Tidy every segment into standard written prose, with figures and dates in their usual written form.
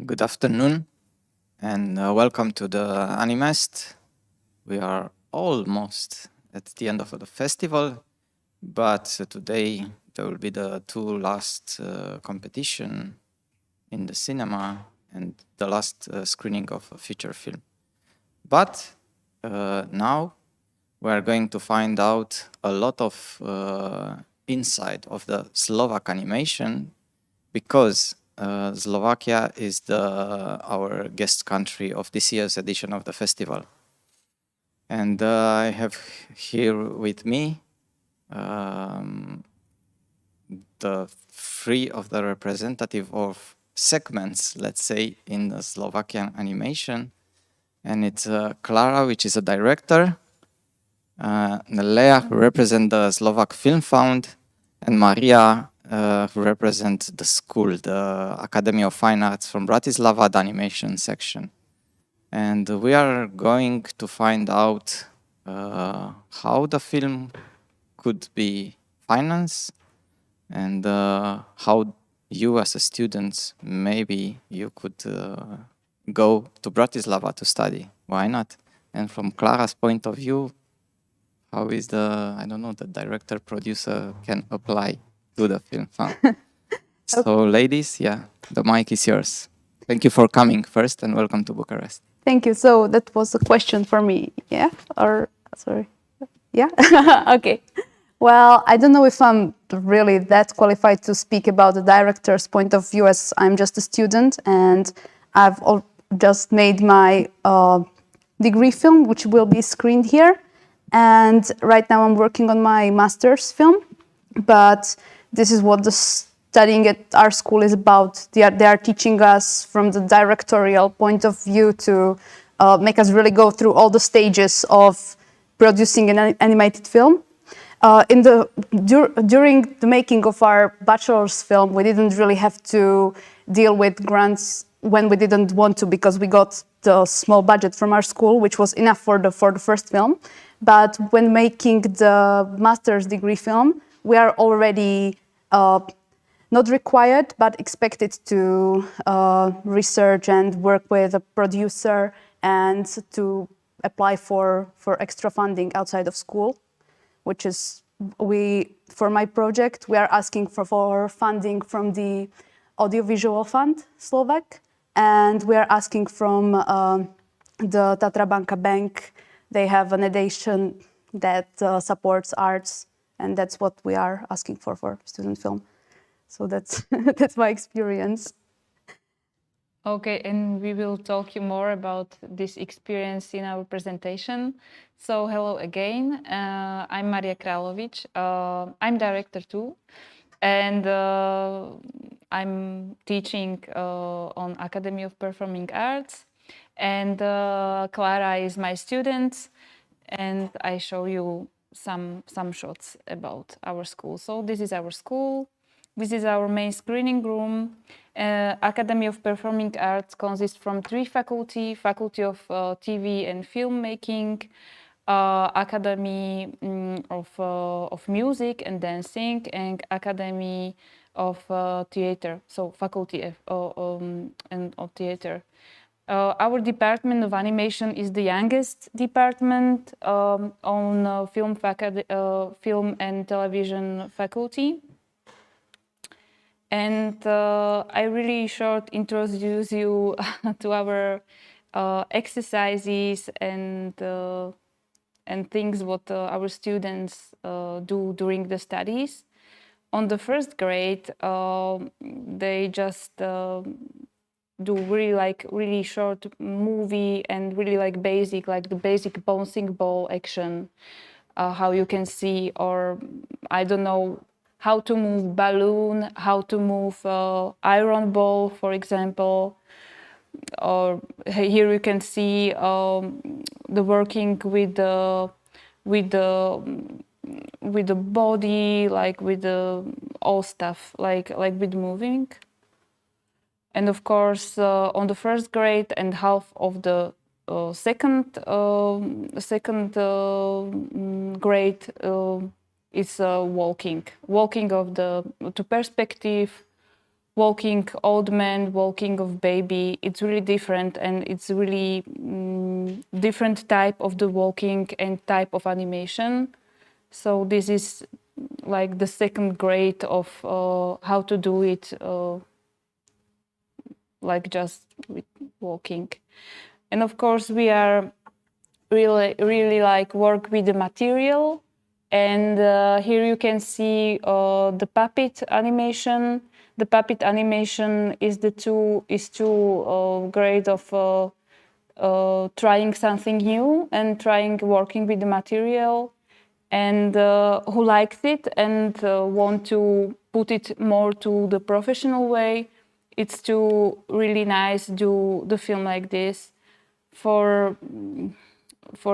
Good afternoon, and welcome to the Animest. We are almost at the end of the festival, but today there will be the two last competition in the cinema and the last screening of a feature film. But now we are going to find out a lot of insight of the Slovak animation, because Slovakia is our guest country of this year's edition of the festival. And I have here with me the three of the representative of segments, let's say, in the Slovakian animation. And it's Klára, which is a director, Lea, who represents the Slovak Film Fund, and Maria, who represents the school, the Academy of Fine Arts from Bratislava, the animation section. And we are going to find out how the film could be financed, and how you as a student, maybe you could go to Bratislava to study. Why not? And from Klára's point of view, how is the director, producer can apply to the film fund? So ladies, the mic is yours. Thank you for coming first, and welcome to Bucharest. Thank you. So that was a question for me, yeah? Or, sorry, yeah? Okay. Well, I don't know if I'm really that qualified to speak about the director's point of view, as I'm just a student, and I've just made my degree film, which will be screened here. And right now I'm working on my master's film, but this is what the studying at our school is about. They are teaching us from the directorial point of view to make us really go through all the stages of producing an animated film. During the making of our bachelor's film, we didn't really have to deal with grants when we didn't want to, because we got the small budget from our school, which was enough for the first film. But when making the master's degree film, we are already not required, but expected to research and work with a producer and to apply for extra funding outside of school, which is, for my project, we are asking for funding from the Audiovisual Fund, Slovak, and we are asking from the Tatra Banka Bank. They have an edition that supports arts, and that's what we are asking for student film. So that's that's my experience. Okay, and we will talk you more about this experience in our presentation. So hello again, I'm Maria Kráľovič. I'm director too, and I'm teaching on Academy of Performing Arts. And Klára is my student, and I show you some shots about our school. So this is our school. This is our main screening room. Academy of Performing Arts consists from three faculties: Faculty of TV and Filmmaking, Academy of Music and Dancing, and Academy of Theatre. So Faculty of Theatre. Our department of animation is the youngest department on film and television faculty. And I really short introduce you to our exercises and things what our students do during the studies. On the first grade, they just do really short movie and really like the basic bouncing ball action, how you can see, or I don't know, how to move balloon, how to move iron ball, for example. Or here you can see the working with the body, like with the all stuff, like with moving. And of course, on the first grade and half of the second grade is walking of the to perspective, walking old man, walking of baby. It's really different, and it's really different type of the walking and type of animation. So this is like the second grade of how to do it, like just with walking. And of course, we are really like work with the material. And here you can see the puppet animation. The puppet animation is two grade of trying something new and trying working with the material. And who likes it and want to put it more to the professional way, it's too really nice do the film like this. For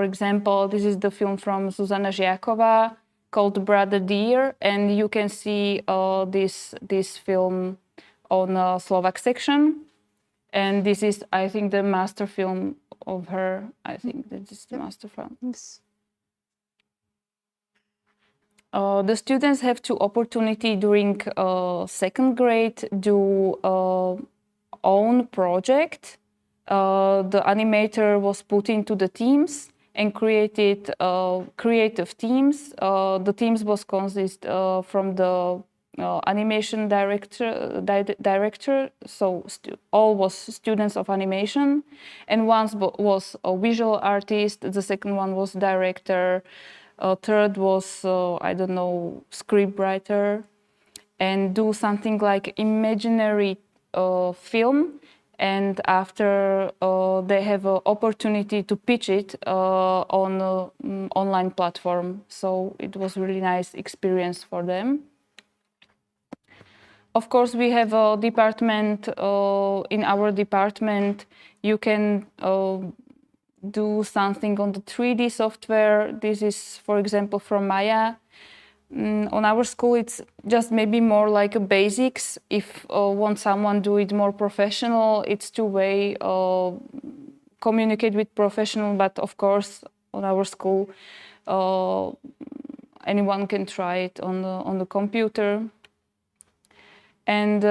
example, this is the film from Zuzana 𝗕𝗕𝗃𝗸 called Brother Deer, and you can see this film on Slovak section. And this is, I think, the master film of her. I think that is the master film. Yes. The students have two opportunity during second grade do own project. The animator was put into the teams and created creative teams. The teams was consist from the animation director, so all was students of animation, and one was a visual artist, the second one was director, third was I don't know, script writer, and do something like imaginary film. And after they have an opportunity to pitch it on an online platform. So it was really nice experience for them. Of course, we have a department. In our department, you can do something on the 3D software. This is, for example, from Maya. On our school, it's just maybe more like a basics. If want someone do it more professional, it's two-way communicate with professional. But of course, on our school, anyone can try it on the computer. And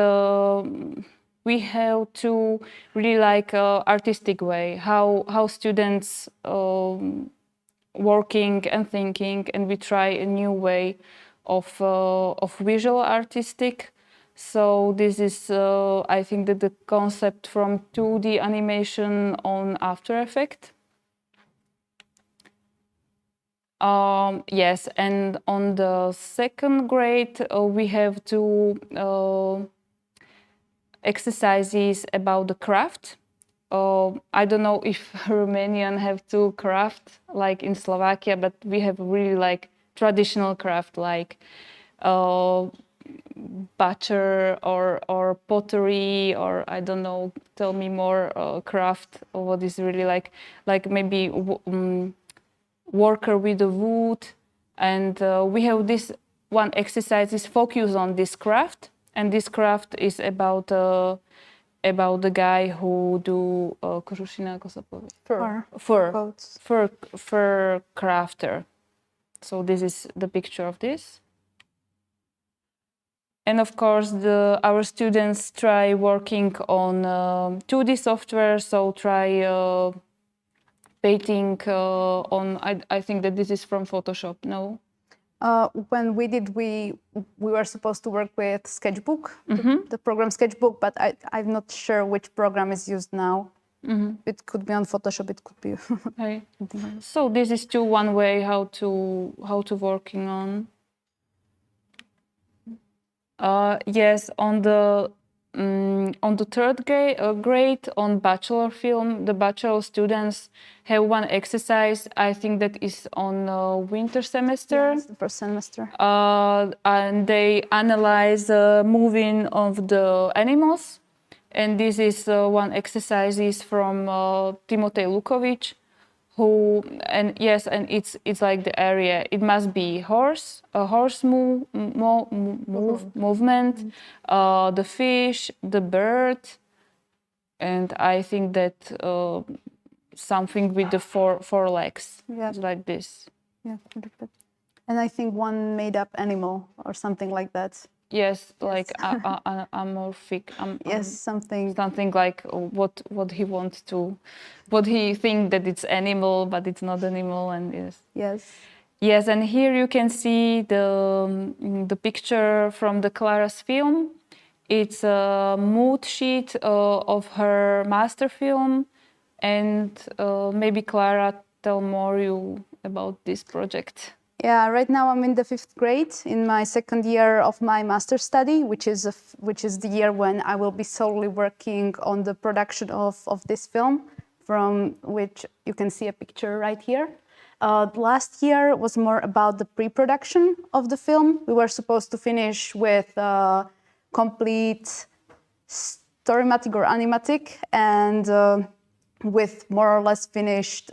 we have to really like artistic way how students working and thinking, and we try a new way of visual artistic. So this is I think that the concept from 2D animation on After Effects. Yes, and on the second grade we have two exercises about the craft. I don't know if Romanian have two craft like in Slovakia, but we have really like traditional craft like butcher or pottery, or I don't know, tell me more craft, or what is really like maybe worker with the wood. And we have this one exercise is focus on this craft, and this craft is about the guy who do fur crafter. So this is the picture of this. And of course, our students try working on 2D software, so try painting on, I think that this is from Photoshop, no? When we did, we were supposed to work with Sketchbook, the program Sketchbook, but I'm not sure which program is used now. It could be on Photoshop, it could be. Okay. So this is one way how to working on. Yes, on the third grade on bachelor film, the bachelor students have one exercise. I think that is on winter semester. Yes, the first semester. And they analyze moving of the animals. And this is one exercise is from 𝗕𝗿𝘁𝗃𝗸, who, and yes, and it's like the area. It must be a horse movement, the fish, the bird, and I think that something with the four legs, like this. Yeah, and I think one made up animal or something like that. Yes, like amorphic. Yes, something. Something like what he wants to, what he think that it's animal, but it's not animal, and yes. Yes. Yes, and here you can see the picture from the Clara's film. It's a mood sheet of her master film, and maybe Clara tell more you about this project. Yeah, right now I'm in the 5th grade in my 2nd year of my master's study, which is the year when I will be solely working on the production of this film, from which you can see a picture right here. Last year was more about the pre-production of the film. We were supposed to finish with complete storymatic or animatic, and with more or less finished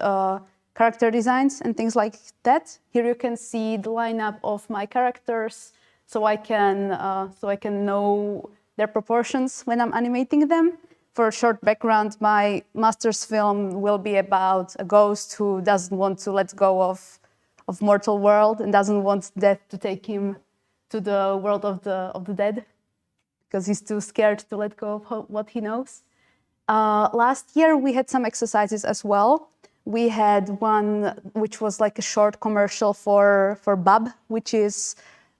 character designs and things like that. Here you can see the lineup of my characters, so I can know their proportions when I'm animating them. For a short background, my master's film will be about a ghost who doesn't want to let go of mortal world and doesn't want death to take him to the world of the dead, because he's too scared to let go of what he knows. Last year we had some exercises as well. We had one which was like a short commercial for 𝗕𝗵, which is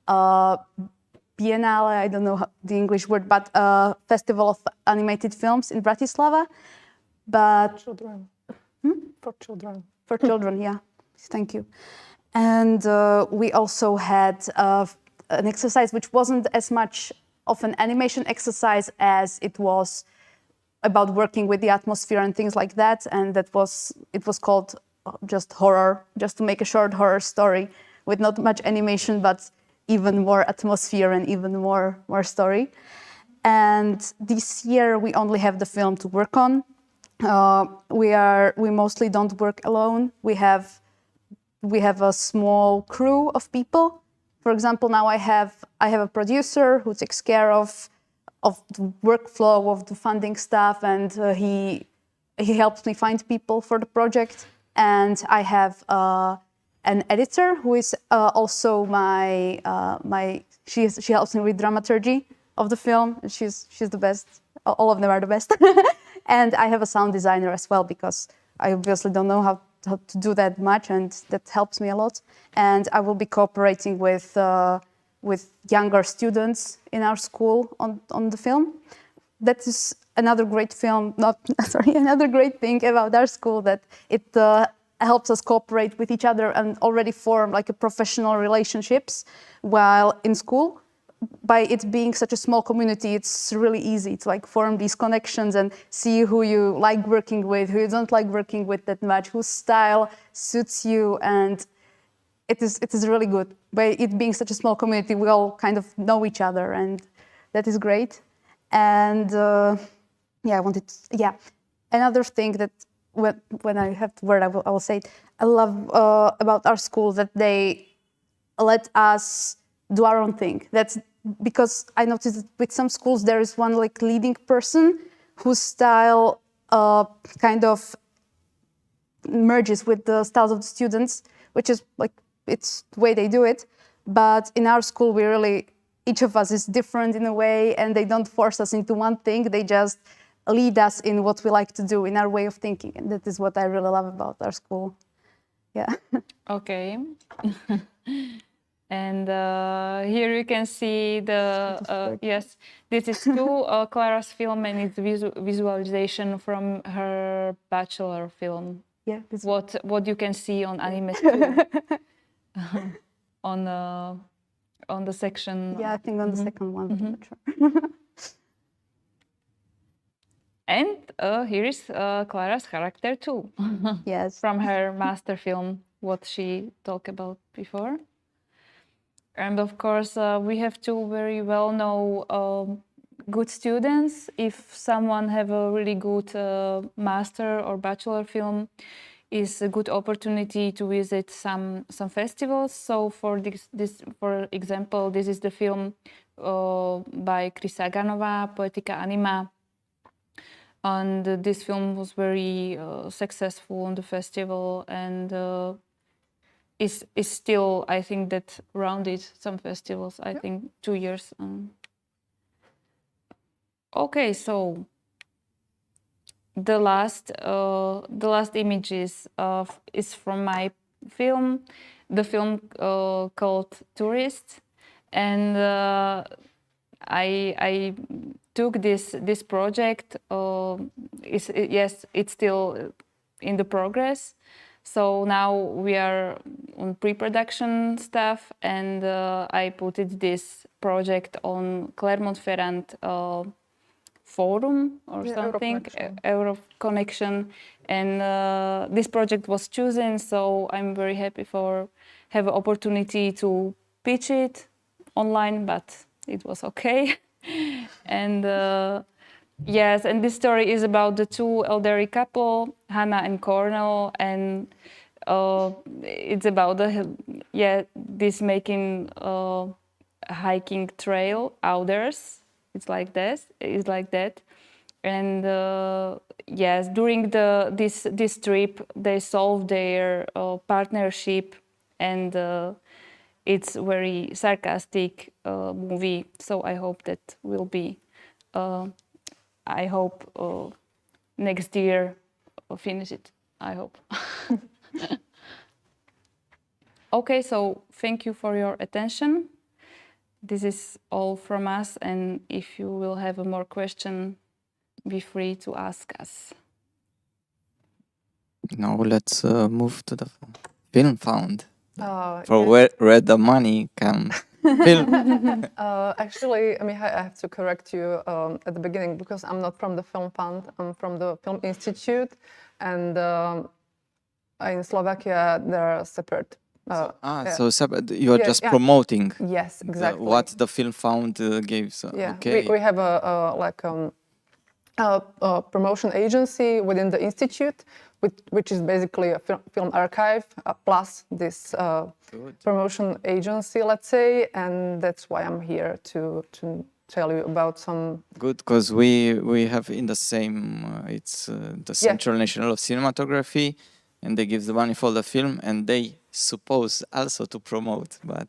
Biennale, I don't know the English word, but a festival of animated films in Bratislava. But Children. For children. For children, yeah. Thank you. And we also had an exercise which wasn't as much of an animation exercise as it was about working with the atmosphere and things like that. And it was called just horror, just to make a short horror story with not much animation, but even more atmosphere and even more story. And this year we only have the film to work on. We mostly don't work alone. We have a small crew of people. For example, now I have a producer who takes care of the workflow, of the funding stuff, and he helps me find people for the project. And I have an editor who is also she helps me with dramaturgy of the film. She's the best. All of them are the best. And I have a sound designer as well, because I obviously don't know how to do that much, and that helps me a lot. And I will be cooperating with younger students in our school on the film. That is another great another great thing about our school, that it helps us cooperate with each other and already form like a professional relationships while in school. By it being such a small community, it's really easy to like form these connections and see who you like working with, who you don't like working with that much, whose style suits you, and it is really good. By it being such a small community, we all kind of know each other, and that is great. And another thing that when I have the word, I will say it. I love about our school that they let us do our own thing. That's because I noticed that with some schools there is one like leading person whose style kind of merges with the styles of the students, which is like, it's the way they do it. But in our school, each of us is different in a way, and they don't force us into one thing. They just lead us in what we like to do, in our way of thinking. And that is what I really love about our school. Yeah. Okay. And here you can see yes, this is Clara's film, and it's visualization from her bachelor film. Yeah. What you can see on Animest on the section. Yeah, I think on the second one. I'm not sure. And here is Clara's character too. Yes. From her master film, what she talked about before. And of course, we have two very well-known good students. If someone have a really good master or bachelor film, is a good opportunity to visit some festivals. So for for example, this is the film by 𝗕𝗿 𝗕𝗿𝘁𝗃𝗸 𝗕𝗏. And this film was very successful on the festival, and is still, I think, that rounded some festivals. I think 2 years. Okay, so the last images is from my film. The film called 𝗕𝗿𝘁𝗃𝗸, and I took this project. Yes, it's still in the progress. So now we are on pre-production stuff, and I put this project on 𝗕𝗿𝘁𝗃𝗸 forum or something, Europe Connection, and this project was chosen. So I'm very happy have an opportunity to pitch it online, but it was okay. And yes, and this story is about the two elderly couple, Hannah and Cornel, and it's about this making hiking trail outdoors. It's like that, and yes, during this trip, they solve their partnership, and it's very sarcastic movie. So I hope that will be. I hope next year finish it. I hope. Okay, so thank you for your attention. This is all from us, and if you will have a more question, be free to ask us. Now let's move to the film fund. For Yes. where the money comes. Film. Actually, I mean, I have to correct you at the beginning, because I'm not from the Film Fund. I'm from the Film Institute, and in Slovakia there are separate. So you're just promoting. Yes, exactly. What the Film Fund gives. Okay. We have a promotion agency within the institute, which is basically a film archive plus this promotion agency, let's say, and that's why I'm here to tell you about some. Good, because we have in the same. It's the Central National of Cinematography, and they give the money for the film, and they suppose also to promote, but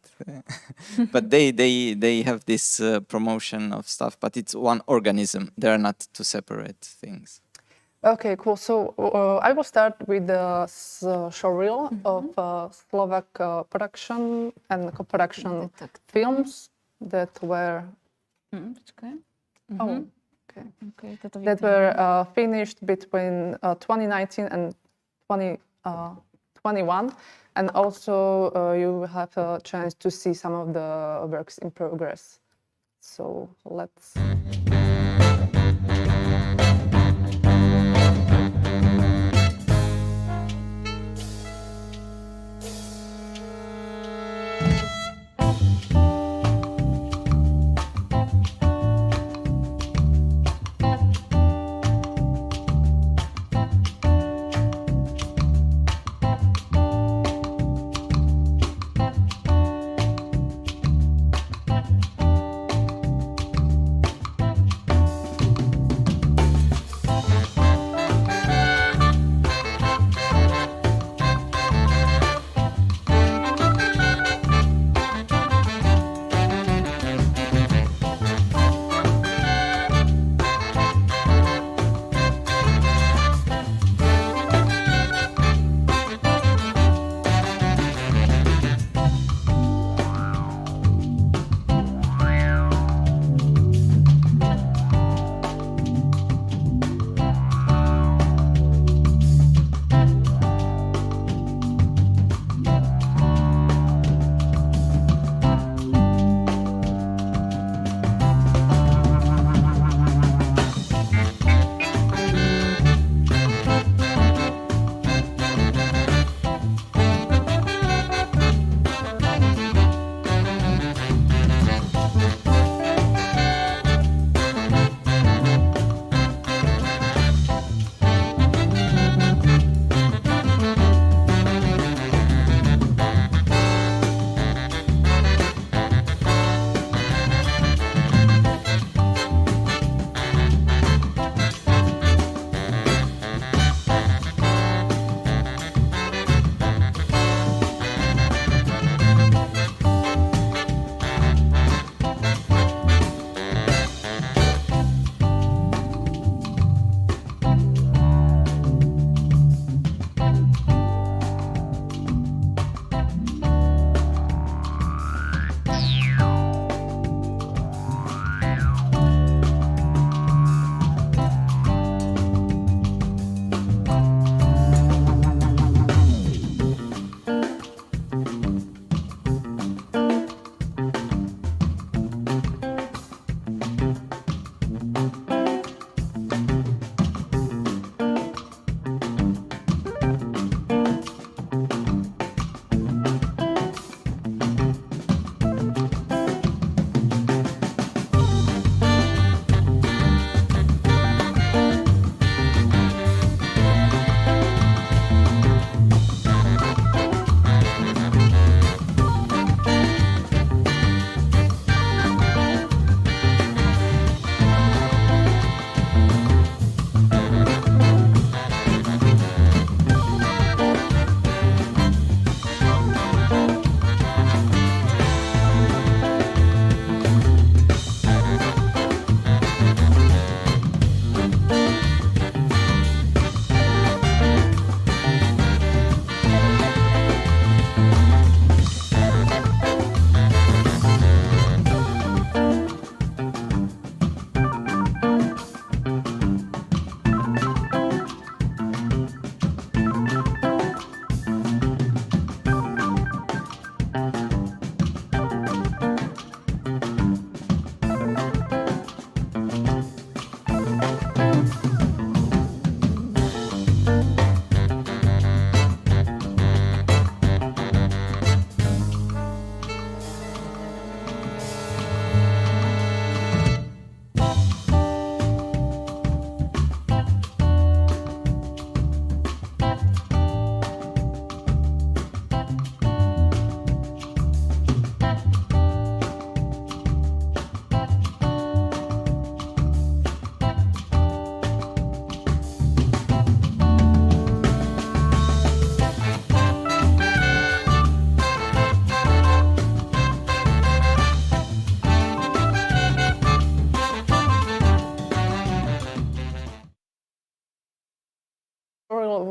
but they have this promotion of stuff, but it's one organism. They are not two separate things. Okay, cool. So I will start with the showreel of Slovak production and co-production films that were that were finished between 2019 and 2021, and also you will have a chance to see some of the works in progress. So let's.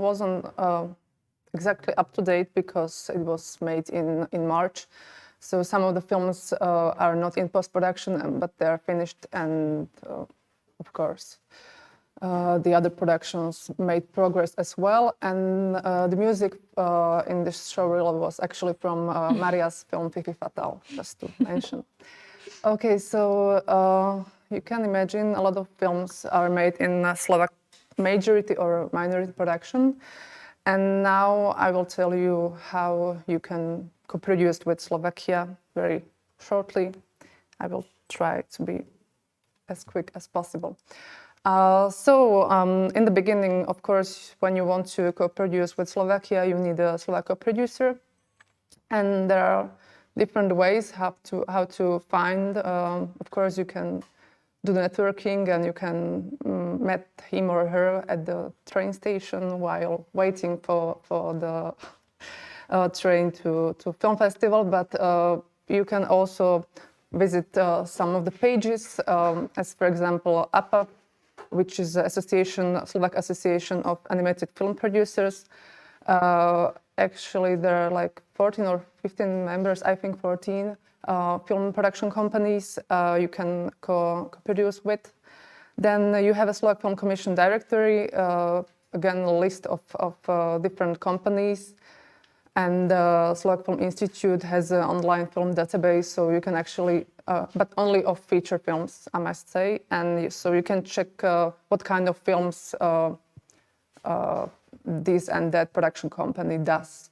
wasn't exactly up to date because it was made in March. So some of the films are not in post-production, but they are finished, and of course, the other productions made progress as well. And the music in this showreel was actually from Maria's film 𝗕𝗕𝗱𝗃𝗃, just to mention. Okay, so you can imagine a lot of films are made in Slovak majority or minority production. And now I will tell you how you can co-produce with Slovakia very shortly. I will try to be as quick as possible. In the beginning, of course, when you want to co-produce with Slovakia, you need a Slovak co-producer. And there are different ways how to find. Of course, you can do the networking, and you can meet him or her at the train station while waiting for the train to film festival. But you can also visit some of the pages, as for example 𝗕𝗃, which is the Slovak Association of Animated Film Producers. Actually, there are like 14 or 15 members, I think 14 film production companies you can co-produce with. Then you have a Slovak Film Commission directory, again a list of different companies. And the Slovak Film Institute has an online film database, so you can actually, but only of feature films, I must say. And so you can check what kind of films this and that production company does.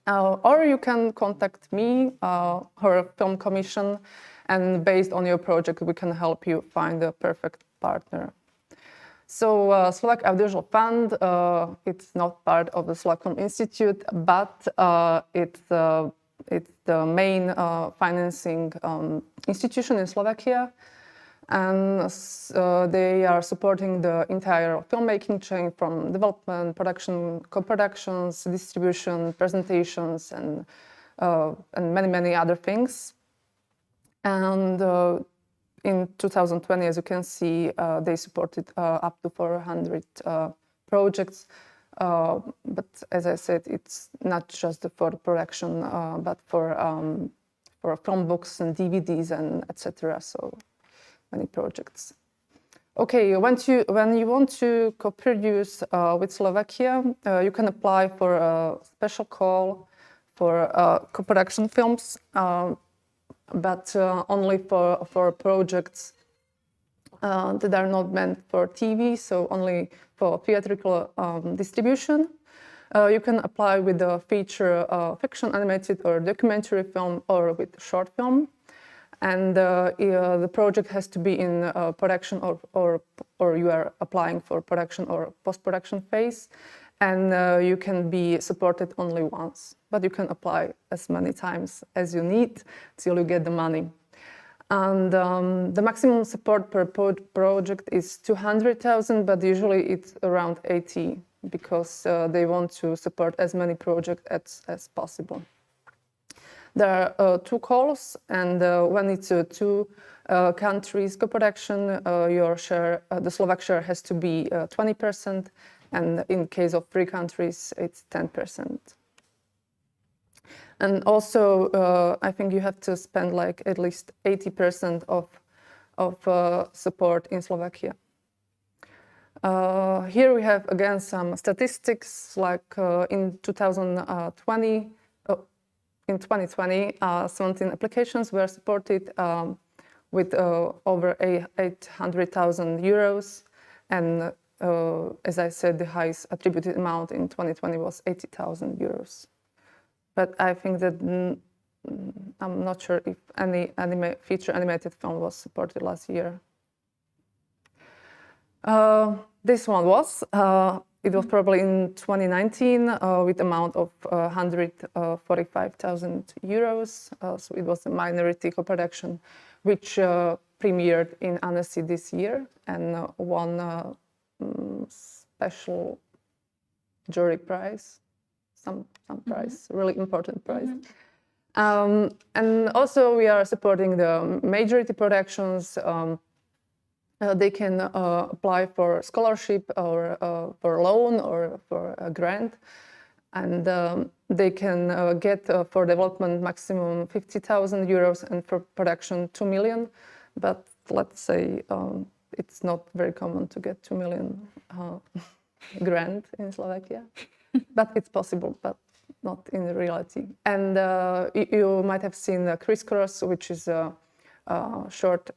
Or you can contact me or Film Commission, and based on your project, we can help you find the perfect partner. So Slovak Audiovisual Fund, it's not part of the Slovak Film Institute, but it's the main financing institution in Slovakia. And they are supporting the entire filmmaking chain, from development, production, co-productions, distribution, presentations, and many other things. And in 2020, as you can see, they supported up to 400 projects. But as I said, it's not just for production, but for film books and DVDs and etc. So many projects. Okay, when you want to co-produce with Slovakia, you can apply for a special call for co-production films, but only for projects that are not meant for TV, so only for theatrical distribution. You can apply with a feature fiction, animated or documentary film, or with short film. And the project has to be in production or you are applying for production or post-production phase. And you can be supported only once, but you can apply as many times as you need till you get the money. And the maximum support per project is 200,000, but usually it's around 80, because they want to support as many projects as possible. There are 2 calls, and when it's 2 countries co-production, your share, the Slovak share, has to be 20%, and in case of 3 countries, it's 10%. And also, I think you have to spend like at least 80% of support in Slovakia. Here we have again some statistics, like in 2020. In 2020, 17 applications were supported with over 800,000 euros. And as I said, the highest attributed amount in 2020 was 80,000 euros. But I think that I'm not sure if any feature animated film was supported last year. This one was. It was probably in 2019 with amount of 145,000 euros. So it was a minority co-production, which premiered in Annecy this year and won special jury prize, some prize, really important prize. And also we are supporting the majority productions. they can apply for scholarship or for loan or for a grant, and they can get for development maximum 50,000 euros and for production 2 million. But let's say it's not very common to get 2 million grant in Slovakia, but it's possible, but not in reality. And you might have seen 𝗕𝗿𝗁𝗃𝗃, which is a short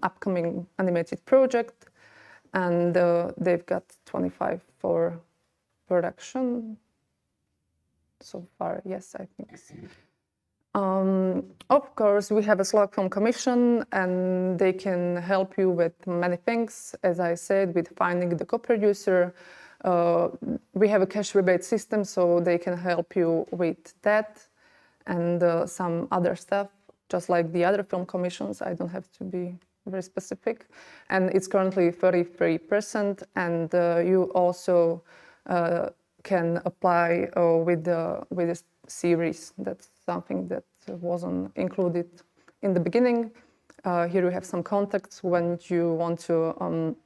upcoming animated project, and they've got 25 for production so far. Yes, I think so. Of course, we have a Slovak Film Commission, and they can help you with many things. As I said, with finding the co-producer. We have a cash rebate system, so they can help you with that and some other stuff, just like the other film commissions. I don't have to be very specific. And it's currently 33%, and you also can apply with the series. That's something that wasn't included in the beginning. Here we have some contacts when you want to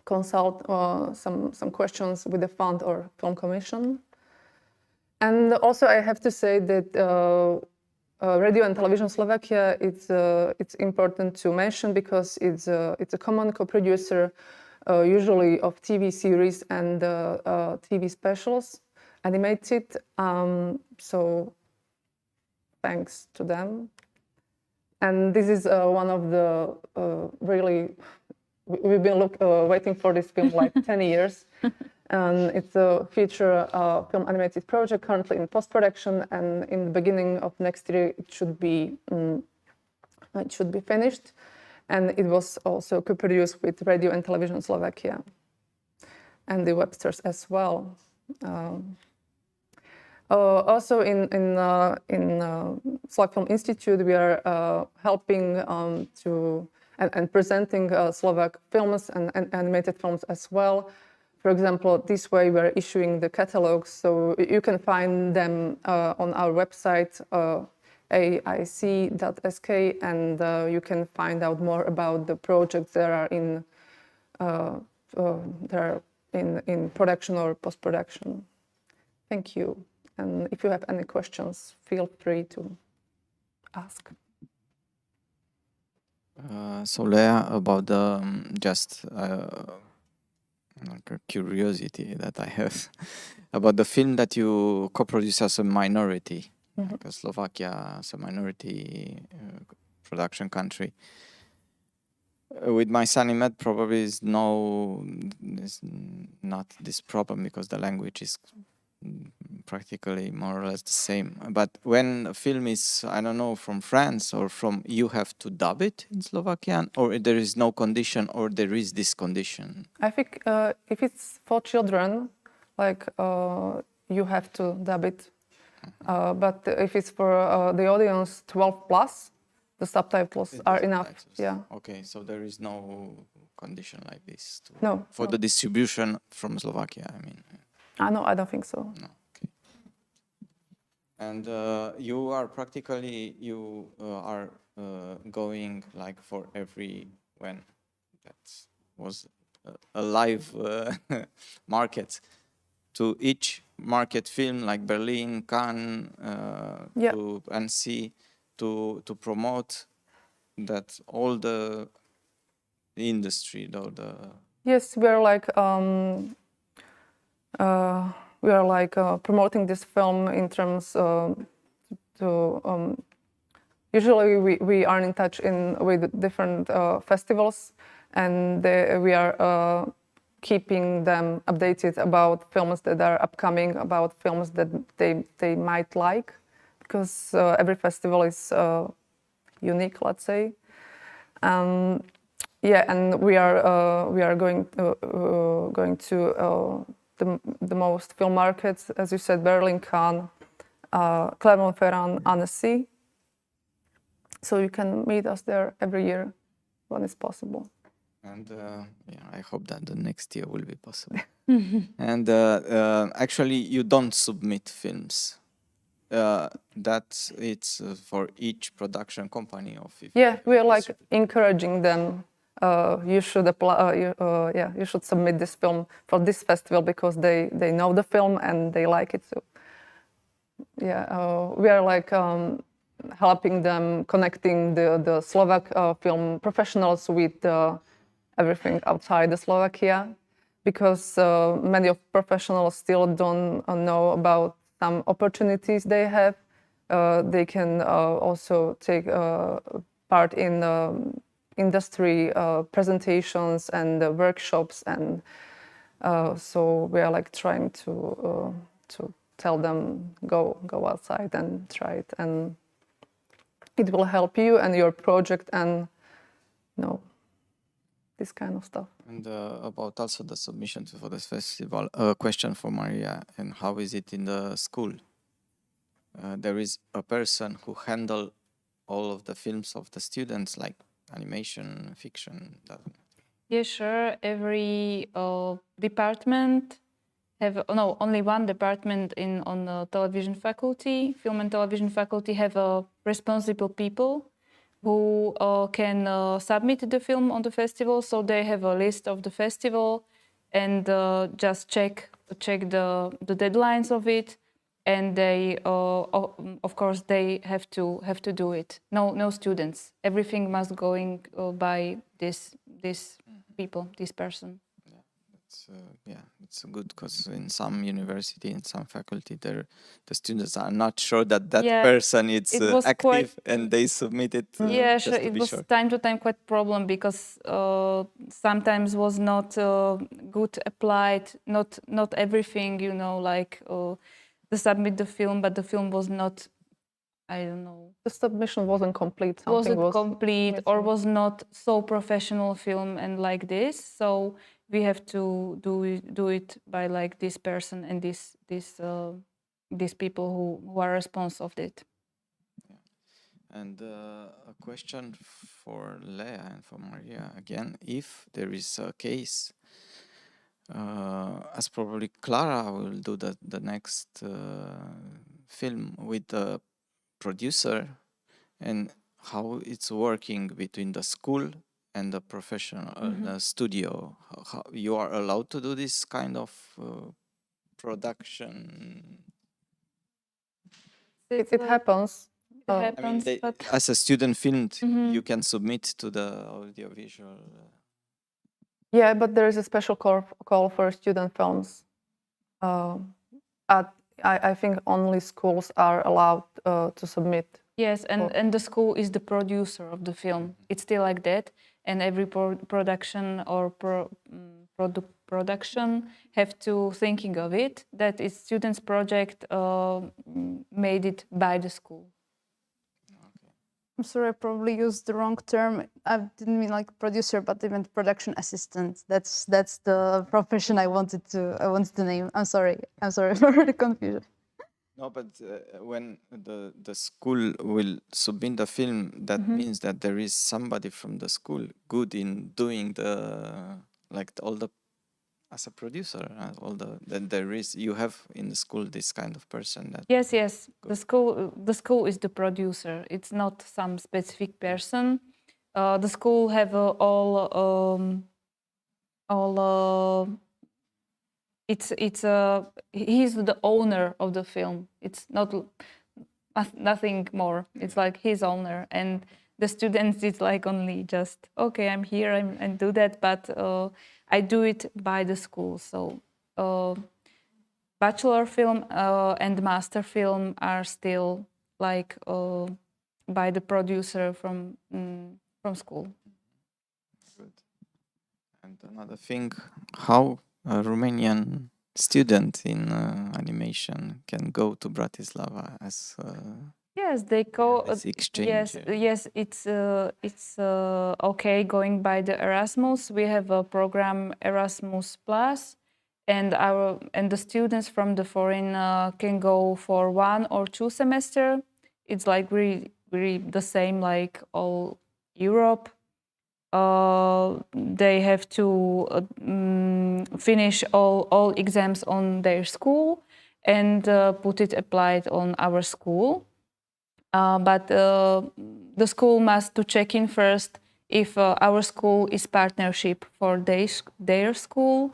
consult some questions with the fund or film commission. And also I have to say that Radio and Television Slovakia, it's important to mention because it's a common co-producer usually of TV series and TV specials, animated. So thanks to them. And this is one of the really, we've been waiting for this film like 10 years. And it's a feature film animated project currently in post-production, and in the beginning of next year it should be finished. And it was also co-produced with Radio and Television Slovakia and the Websters as well. Also in Slovak Film Institute, we are helping to and presenting Slovak films and animated films as well. For example, this way we are issuing the catalogs, so you can find them on our website, 𝗕𝗕𝗄𝐻, and you can find out more about the projects that are in production or post-production. Thank you. And if you have any questions, feel free to ask. So Leah, about the like a curiosity that I have about the film that you co-produce as a minority, because Slovakia as a minority production country. With my son Animest, probably is not this problem because the language is practically more or less the same. But when a film is, I don't know, from France or from, you have to dub it in Slovakian, or there is no condition, or there is this condition? I think if it's for children, like you have to dub it. But if it's for the audience 12 plus, the subtitles are enough. Yeah. Okay, so there is no condition like this for the distribution from Slovakia, I mean. No, I don't think so. No. Okay. And you are practically going like for every when that was a live market to each market film like Berlin, Cannes, to Annecy to promote that all the industry, though the. Yes, we're like. We are like promoting this film in terms usually we are in touch with different festivals, and we are keeping them updated about films that are upcoming, about films that they might like, because every festival is unique, let's say. Yeah, and we are going to the most film markets, as you said, Berlin, Cannes, Clermont-Ferrand, Annecy. So you can meet us there every year when it's possible. And I hope that the next year will be possible. And actually, you don't submit films. That it's for each production company of. Yeah, we are like encouraging them you should apply. You should submit this film for this festival because they know the film and they like it. So yeah, we are like helping them, connecting the Slovak film professionals with everything outside the Slovakia, because many of professionals still don't know about some opportunities they have. They can also take part in industry presentations and workshops, and so we are like trying to tell them go outside and try it, and it will help you and your project, and this kind of stuff. And about also the submission for this festival, a question for Maria, and how is it in the school? There is a person who handle all of the films of the students, like animation, fiction. Yeah, sure. Every department only one department on the television faculty, film and television faculty, have responsible people who can submit the film on the festival. So they have a list of the festival and just check the deadlines of it, and they of course they have to do it. No students. Everything must going by this people, this person. It's good, because in some university, in some faculty, the students are not sure that person is active, and they submit it. Yeah, sure. It was time to time quite problem, because sometimes was not good applied. Not everything, like they submit the film, but the film was not. I don't know. The submission wasn't complete. Wasn't complete, or was not so professional film and like this. So we have to do it by like this person and these people who are responsible of it. Yeah. And a question for Leah and for Maria again: if there is a case, as probably Clara will do the next film with the producer, and how it's working between the school and the professional the studio. How you are allowed to do this kind of production? It happens. It happens, but as a student film, you can submit to the audiovisual. Yeah, but there is a special call for student films. I think only schools are allowed to submit. Yes, and the school is the producer of the film. It's still like that, and every production or production have to thinking of it that it's students' project made it by the school. I'm sorry, I probably used the wrong term. I didn't mean like producer, but I meant production assistant. That's the profession I wanted to name. I'm sorry for the confusion. No, but when the school will submit the film, that means that there is somebody from the school good in doing all the as a producer, then there is, you have in the school this kind of person that. Yes. The school is the producer. It's not some specific person. The school have he's the owner of the film. It's not nothing more. It's like his owner, and the students, it's like only just okay, I'm here and do that, but I do it by the school. So bachelor film and master film are still like by the producer from school. Good. And another thing, how a Romanian student in animation can go to Bratislava as yes, they go. Exchange. Yes, it's okay going by the Erasmus. We have a program Erasmus Plus, and the students from the foreign can go for 1 or 2 semesters. It's like really the same like all Europe. They have to finish all exams on their school and put it applied on our school. But the school must to check in first if our school is partnership for their school.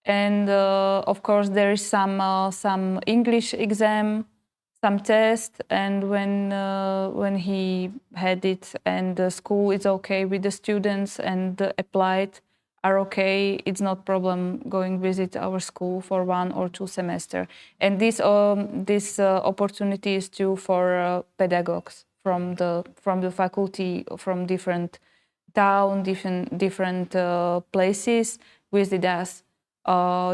And of course, there is some English exam, some test, and when he had it and the school is okay with the students and the applied are okay, it's not problem going visit our school for 1 or 2 semester. And this opportunity is too for pedagogues from the faculty from different town, different places visit us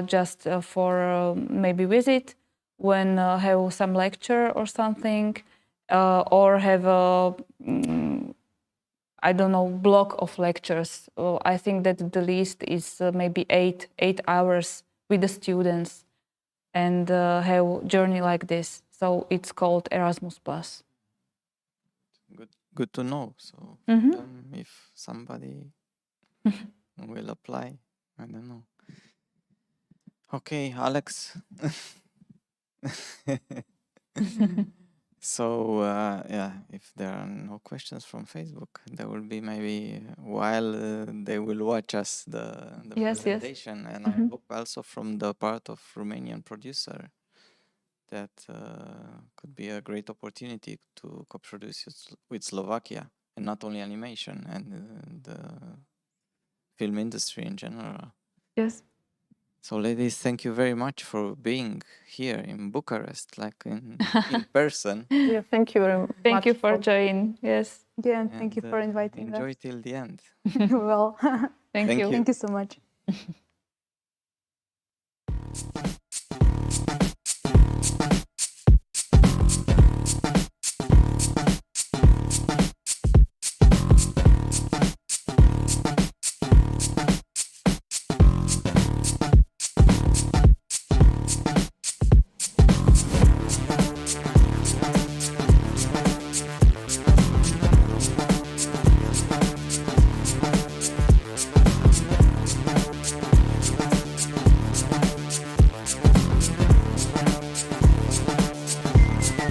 just for maybe visit when have some lecture or something, or have a I don't know, block of lectures. I think that the least is maybe 8 hours with the students and have journey like this. So it's called Erasmus+. Good to know. So if somebody will apply, I don't know. Okay, Alex. So yeah, if there are no questions from Facebook, there will be maybe while they will watch us the Yes, presentation, and I hope also from the part of Romanian producer that could be a great opportunity to co-produce with Slovakia, and not only animation and the film industry in general. Yes. So, ladies, thank you very much for being here in Bucharest, like in person. Yeah, thank you very much. Thank you for joining. Yes. Yeah, and thank you for inviting enjoy us. till the end. Well, Thank you. thank you so much.